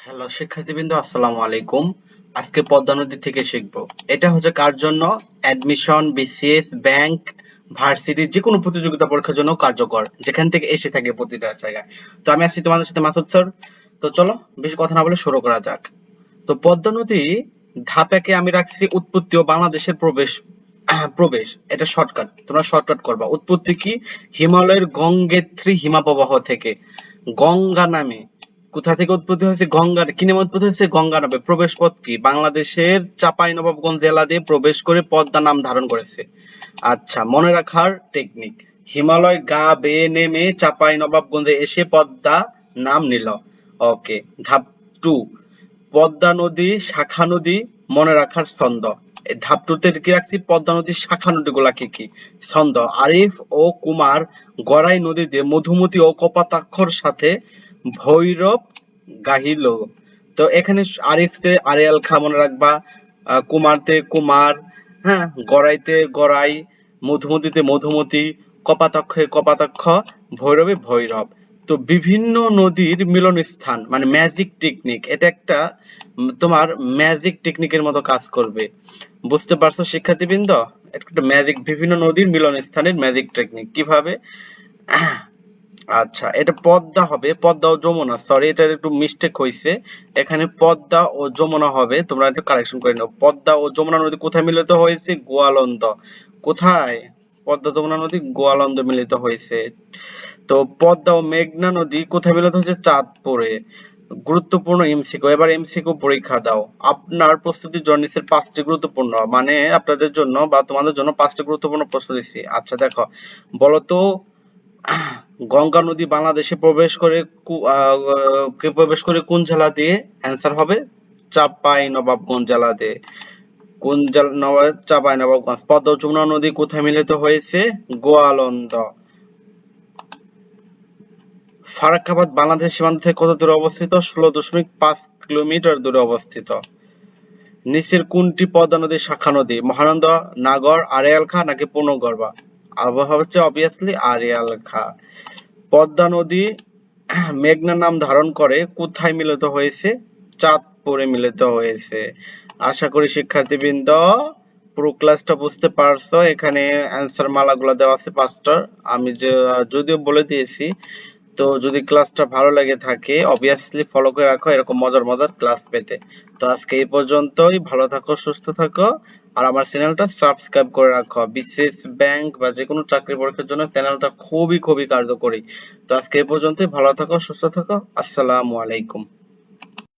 Hello শিক্ষার্থীবৃন্দ, আসসালামু আলাইকুম। আজকে পদ্মা নদী থেকে শিখবো। এটা হচ্ছে কার জন্য? অ্যাডমিশন, বিসিএস, ব্যাংক, ভার্সিটি যে কোনো প্রতিযোগিতা পরীক্ষার জন্য কার্যকর, যেখান থেকে এসে থাকে প্রতিটা জায়গায়। তো আমি আছি তোমাদের সাথে মাসুদ স্যার। তো চলো বেশি কথা না বলে শুরু করা যাক। তো পদ্মা নদী ধাপ একে আমি রাখছি উৎপত্তি ও বাংলাদেশের প্রবেশ। প্রবেশ এটা শর্টকাট, তোমরা শর্টকাট করবা। উৎপত্তি কি? হিমালয়ের গঙ্গোত্রী হিমবাহ থেকে গঙ্গা নামে। কোথা থেকে উৎপত্তি হয়েছে? গঙ্গার কি নামে উৎপত্তি হয়েছে? গঙ্গা নামে। প্রবেশ পথ কি? বাংলাদেশের চাঁপাইনবাবগঞ্জ জেলা দিয়ে প্রবেশ করে পদ্মা নাম ধারণ করেছে। আচ্ছা, মনে রাখার টেকনিক, হিমালয় গা বেয়ে নেমে চাঁপাইনবাবগঞ্জে এসে পদ্মা নাম নিল। ওকে। ধাপ 2, পদ্মা নদী শাখা নদী মনে রাখার ছন্দ। এই ধাপ 2 তে কি রাখছি? পদ্মা নদীর শাখা নদীগুলা কি কি? ছন্দ: আরিফ ও কুমার গড়াই নদীতে মধুমতি ও কপোতাক্ষর সাথে ভৈরব গাহিল। তো এখানে আরিফতে আরিয়াল খা মনে রাখবা, কুমারতে কুমার, হ্যাঁ, গড়াইতে গড়াই, মধুমতিতে মধুমতি, কপাতাক্ষে কপাতাক্ষ, ভৈরবে ভৈরব। তো বিভিন্ন নদীর মিলন স্থান মানে ম্যাজিক টেকনিক, এটা একটা তোমার ম্যাজিক টেকনিকের মতো কাজ করবে। বুঝতে পারছো শিক্ষার্থীবৃন্দ? একটা ম্যাজিক, বিভিন্ন নদীর মিলন স্থানের ম্যাজিক টেকনিক কিভাবে? আচ্ছা, এটা পদ্মা হবে, পদ্মা ও যমুনা, সরি এটার একটু মিস্টেক হয়েছে। এখানে পদ্মা ও যমুনা হবে, তোমরা একটু কারেকশন করে নাও। পদ্মা ও যমুনা নদী কোথায় মিলিত হয়েছে? গোয়ালন্দ। কোথায়? পদ্মা যমুনা নদী গোয়ালন্দ মিলিত হয়েছে। তো পদ্মা ও মেঘনা নদী কোথায় মিলিত হয়েছে? চাঁদপুরে। গুরুত্বপূর্ণ এমসিকিউ, এবার এমসিকিউ পরীক্ষা দাও। আপনার প্রস্তুতির জন্য নিচের 5টি গুরুত্বপূর্ণ, মানে আপনাদের জন্য বা তোমাদের জন্য 5টি গুরুত্বপূর্ণ প্রশ্ন দিচ্ছি। আচ্ছা দেখো, বলতো গঙ্গা নদী বাংলাদেশে প্রবেশ করে কোন জেলা দিয়ে? অ্যান্সার হবে চাঁপাইনবাবগঞ্জ জেলা দিয়ে। কোন জেলা? চাঁপাইনবাবগঞ্জ। পদ্মা ও যমুনা নদী কোথায় মিলিত হয়েছে? গোয়ালন্দ। ফারাক্কাবাদ বাংলাদেশ সীমান্ত থেকে কত দূরে অবস্থিত? 16.5 কিলোমিটার দূরে অবস্থিত। নিচের কোনটি পদ্মা নদীর শাখা নদী? মহানন্দা, নাগর, আড়িয়াল খাঁ নাকি পূর্ণগর্ভা? আবহাওয়া হচ্ছে অবভিয়াসলি আড়িয়াল খাঁ। পদ্মা নদী মেঘনা নাম ধারণ করে কোথায় মিলিত হয়েছে? চাঁদপুরে মিলিত হয়েছে। আশা করি শিক্ষার্থীবৃন্দ পুরো ক্লাসটা বুঝতে পারছো। এখানে অ্যান্সার মালাগুলো দেওয়া আছে 5টার, আমি যদিও বলে দিয়েছি। তো যদি ক্লাসটা ভালো লেগে থাকে অবভিয়াসলি ফলো করে রাখো এরকম মজার মজার ক্লাস পেতে। তো আজকে এই পর্যন্তই, ভালো থাকো, সুস্থ থাকো, আর আমার চ্যানেলটা সাবস্ক্রাইব করে রাখো। বিসিএস, ব্যাংক বা যে কোনো চাকরি পরীক্ষার জন্য চ্যানেলটা খুবই খুবই কার্যকরী। তো আজকে এই পর্যন্তই, ভালো থাকো, সুস্থ থাকো, আসসালামু আলাইকুম।